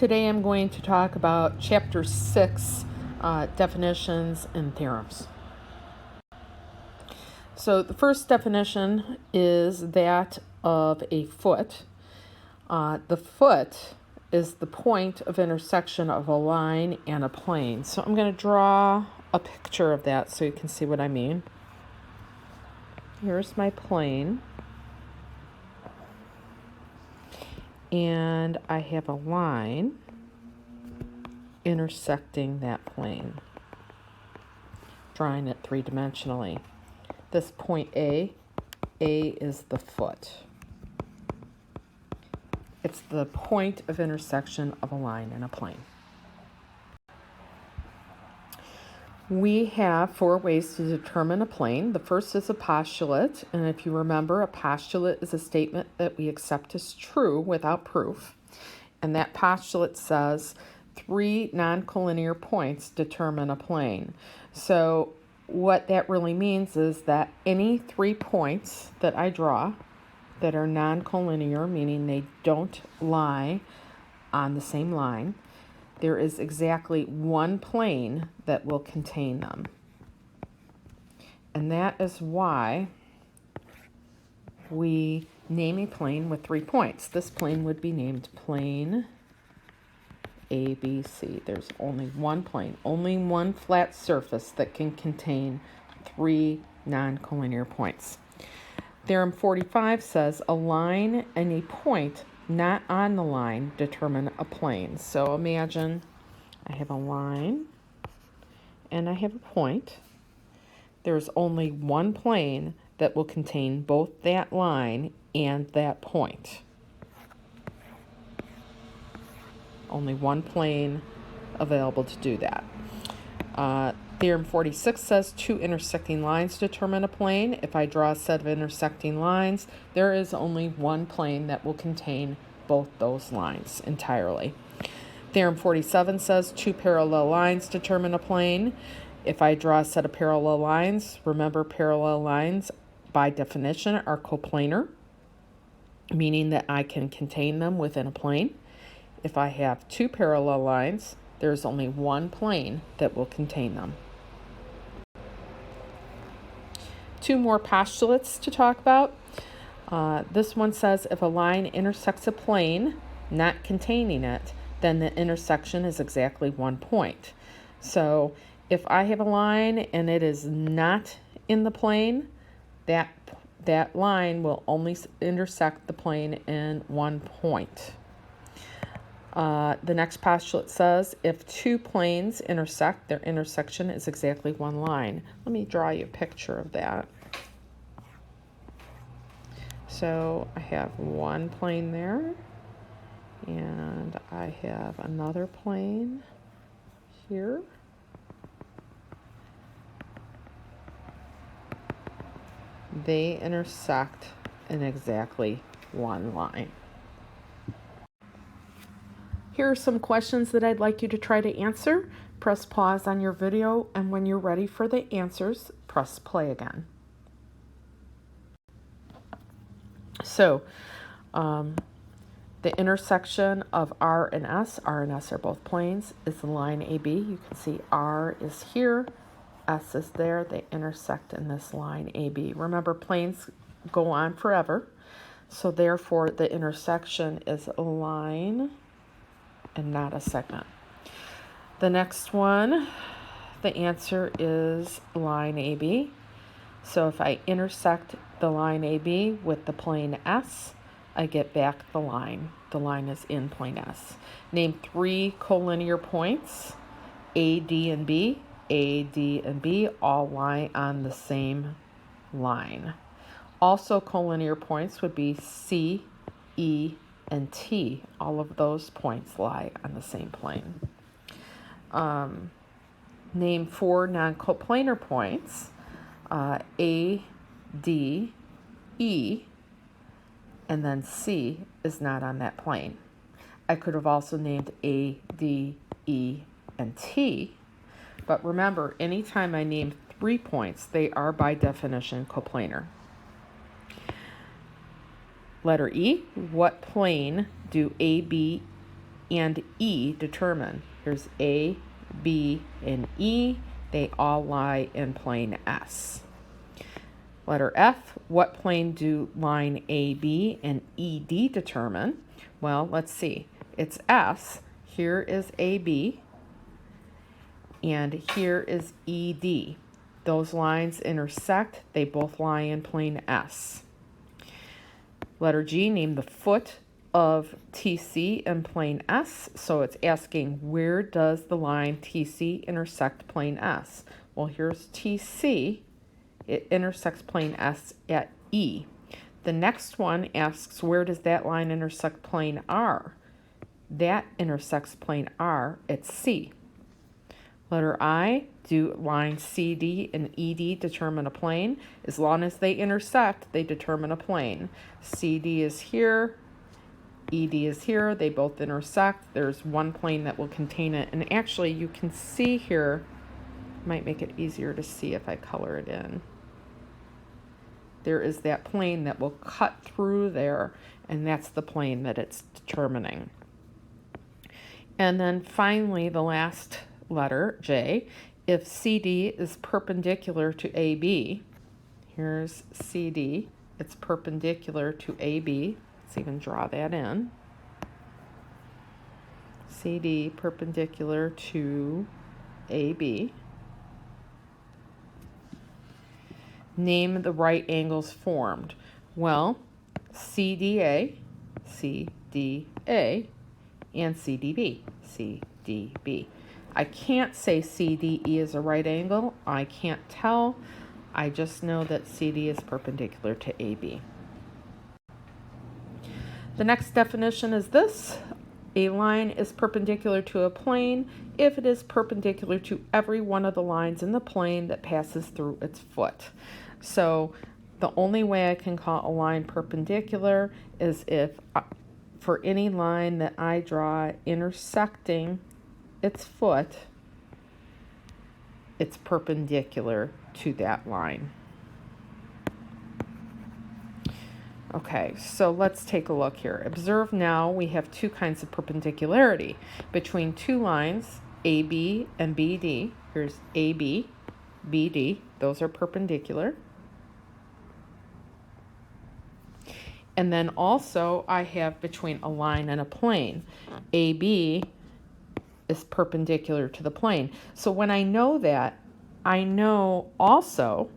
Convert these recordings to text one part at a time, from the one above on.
Today I'm going to talk about Chapter 6, definitions and theorems. So the first definition is that of a foot. The foot is the point of intersection of a line and a plane. So I'm going to draw a picture of that so you can see what I mean. Here's my plane. And I have a line intersecting that plane, drawing it three-dimensionally. This point A is the foot. It's the point of intersection of a line and a plane. We have 4 ways to determine a plane. The first is a postulate, and if you remember, a postulate is a statement that we accept as true without proof. And that postulate says 3 non-collinear points determine a plane. So what that really means is that any 3 points that I draw that are non-collinear, meaning they don't lie on the same line, there is exactly one plane that will contain them. And that is why we name a plane with 3 points. This plane would be named plane ABC. There's only one plane, only one flat surface that can contain 3 non-collinear points. Theorem 45 says a line and a point not on the line determine a plane. So imagine I have a line and I have a point. There's only one plane that will contain both that line and that point. Only one plane available to do that. Theorem 46 says 2 intersecting lines determine a plane. If I draw a set of intersecting lines, there is only one plane that will contain both those lines entirely. Theorem 47 says 2 parallel lines determine a plane. If I draw a set of parallel lines, remember parallel lines by definition are coplanar, meaning that I can contain them within a plane. If I have 2 parallel lines, there's only one plane that will contain them. 2 more postulates to talk about. This one says if a line intersects a plane, not containing it, then the intersection is exactly 1 point. So if I have a line and it is not in the plane, that line will only intersect the plane in 1 point. The next postulate says if 2 planes intersect, their intersection is exactly 1 line. Let me draw you a picture of that. So I have one plane there, and I have another plane here. They intersect in exactly 1 line. Here are some questions that I'd like you to try to answer. Press pause on your video, and when you're ready for the answers, press play again. So, the intersection of R and S are both planes, is the line AB. You can see R is here, S is there. They intersect in this line AB. Remember, planes go on forever, so therefore the intersection is a line and not a segment. The next one, the answer is line AB. So if I intersect the line AB with the plane S, I get back the line. The line is in plane S. Name 3 collinear points, A, D, and B. A, D, and B all lie on the same line. Also collinear points would be C, E, and T. All of those points lie on the same plane. Name 4 non-coplanar points, A, D, E, and then C is not on that plane. I could have also named A, D, E, and T, but remember, anytime I name 3 points, they are by definition coplanar. Letter E, what plane do AB and E determine. Here's A, B, and E. They all lie in plane S. Letter F, what plane do line AB and ED determine? Well, let's see. It's S. Here is AB, and here is ED. Those lines intersect. They both lie in plane S. Letter G, name the foot of TC in plane S. So it's asking, where does the line TC intersect plane S? Well, here's TC. It intersects plane S at E. The next one asks, where does that line intersect plane R? That intersects plane R at C. Letter I, do lines CD and ED determine a plane? As long as they intersect, they determine a plane. CD is here, ED is here, they both intersect. There's one plane that will contain it. And actually, you can see here, might make it easier to see if I color it in. There is that plane that will cut through there, and that's the plane that it's determining. And then finally, the last letter, J, if CD is perpendicular to AB, here's CD, it's perpendicular to AB. Let's even draw that in. CD perpendicular to AB. Name the right angles formed. Well, CDA, CDA, and CDB, CDB. I can't say CDE is a right angle. I can't tell. I just know that CD is perpendicular to AB. The next definition is this. A line is perpendicular to a plane if it is perpendicular to every one of the lines in the plane that passes through its foot. So the only way I can call a line perpendicular is if for any line that I draw intersecting its foot, it's perpendicular to that line. Okay, so let's take a look here. Observe now we have two kinds of perpendicularity between two lines, AB and BD. Here's AB, BD. Those are perpendicular. And then also I have between a line and a plane. AB is perpendicular to the plane. So when I know that, I know also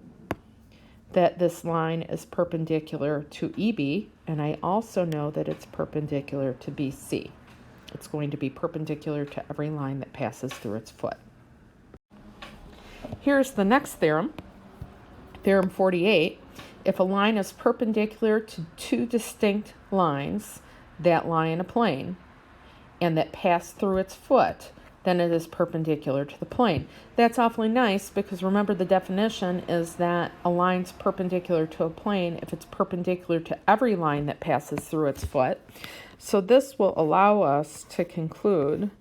that this line is perpendicular to EB, and I also know that it's perpendicular to BC. It's going to be perpendicular to every line that passes through its foot. Here's the next theorem, Theorem 48. If a line is perpendicular to two distinct lines that lie in a plane and that pass through its foot, then it is perpendicular to the plane. That's awfully nice because remember the definition is that a line's perpendicular to a plane if it's perpendicular to every line that passes through its foot. So this will allow us to conclude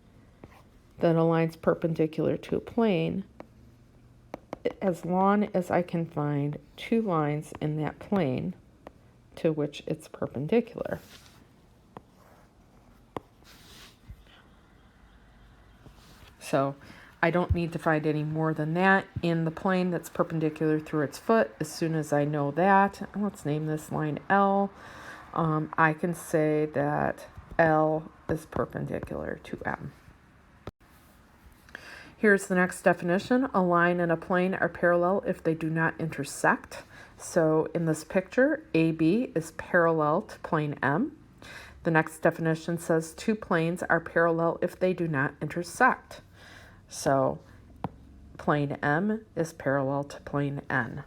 that a line's perpendicular to a plane as long as I can find two lines in that plane to which it's perpendicular. So I don't need to find any more than that in the plane that's perpendicular through its foot. As soon as I know that, let's name this line L. I can say that L is perpendicular to M. Here's the next definition. A line and a plane are parallel if they do not intersect. So in this picture, AB is parallel to plane M. The next definition says two planes are parallel if they do not intersect. So plane M is parallel to plane N.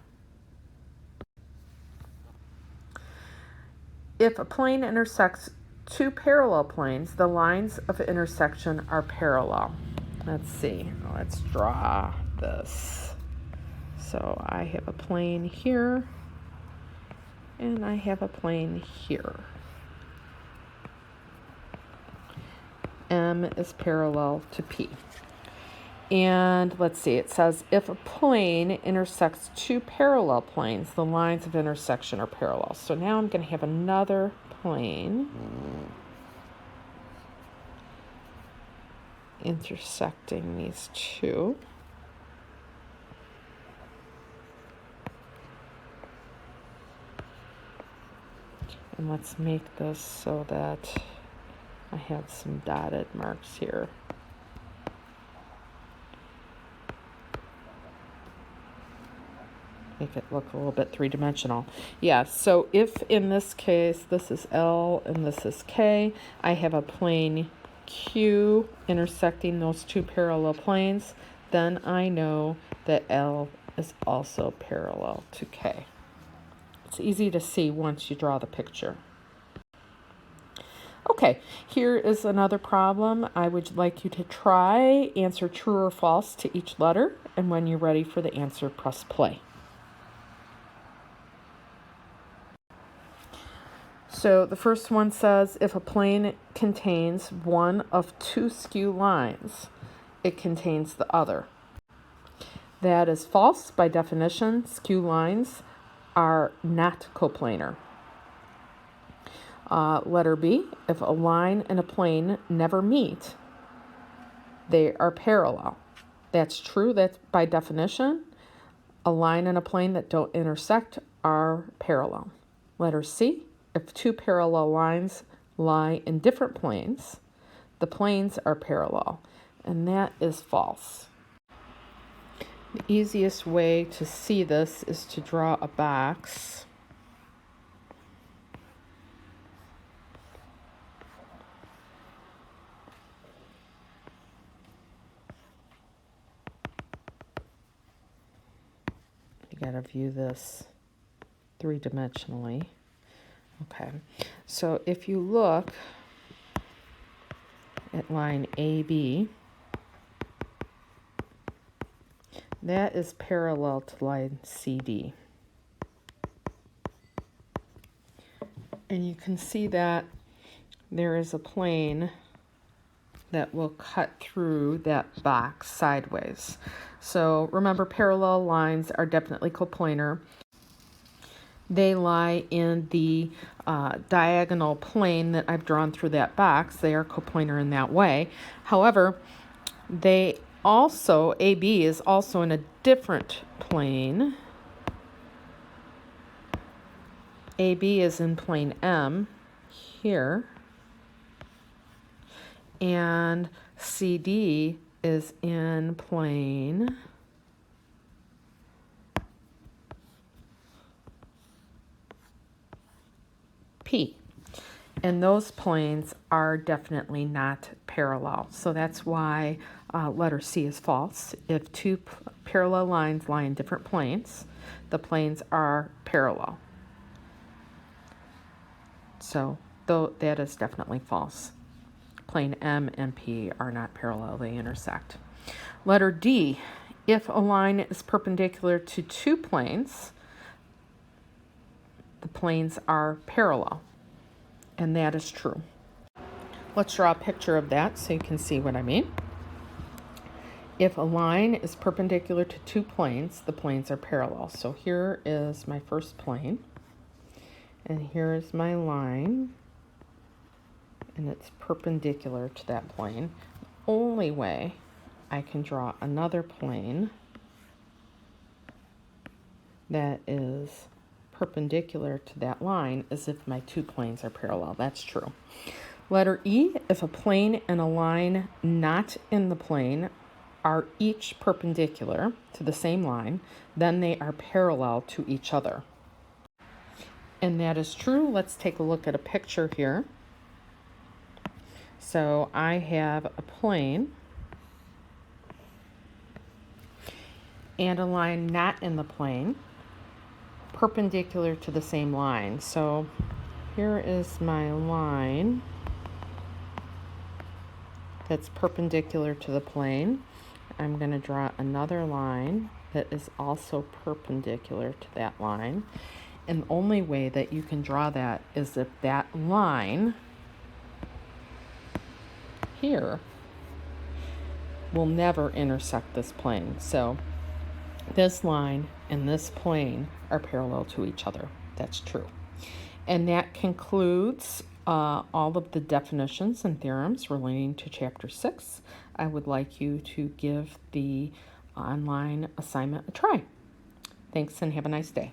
If a plane intersects two parallel planes, the lines of intersection are parallel. Let's see, let's draw this. So I have a plane here, and I have a plane here. M is parallel to P. And let's see, it says if a plane intersects two parallel planes, the lines of intersection are parallel. So now I'm going to have another plane. intersecting these two. And let's make this so that I have some dotted marks here. Make it look a little bit three-dimensional. Yeah, so if in this case, this is L and this is K, I have a plane Q intersecting those two parallel planes, then I know that L is also parallel to K. It's easy to see once you draw the picture. Okay, here is another problem. I would like you to try answer true or false to each letter, and when you're ready for the answer, press play. So the first one says, if a plane contains one of two skew lines, it contains the other. That is false by definition. Skew lines are not coplanar. Letter B, if a line and a plane never meet, they are parallel. That's true. That's by definition. A line and a plane that don't intersect are parallel. Letter C, if two parallel lines lie in different planes, the planes are parallel, and that is false. The easiest way to see this is to draw a box. You got to view this three-dimensionally. Okay, so if you look at line AB, that is parallel to line CD. And you can see that there is a plane that will cut through that box sideways. So remember, parallel lines are definitely coplanar. They lie in the diagonal plane that I've drawn through that box. They are coplanar in that way. However, they also, AB is also in a different plane. AB is in plane M here, and CD is in plane P. And those planes are definitely not parallel. So that's why letter C is false. If two parallel lines lie in different planes, the planes are parallel. So that is definitely false. Plane M and P are not parallel, they intersect. Letter D, if a line is perpendicular to two planes, the planes are parallel, and that is true. Let's draw a picture of that so you can see what I mean. If a line is perpendicular to two planes, the planes are parallel. So here is my first plane, and here is my line, and it's perpendicular to that plane. The only way I can draw another plane that is perpendicular to that line is if my two planes are parallel. That's true. Letter E, if a plane and a line not in the plane are each perpendicular to the same line, then they are parallel to each other. And that is true. Let's take a look at a picture here. So I have a plane and a line not in the plane, perpendicular to the same line. So here is my line that's perpendicular to the plane. I'm going to draw another line that is also perpendicular to that line. And the only way that you can draw that is if that line here will never intersect this plane. So this line and this plane are parallel to each other. That's true. And that concludes all of the definitions and theorems relating to Chapter 6. I would like you to give the online assignment a try. Thanks and have a nice day.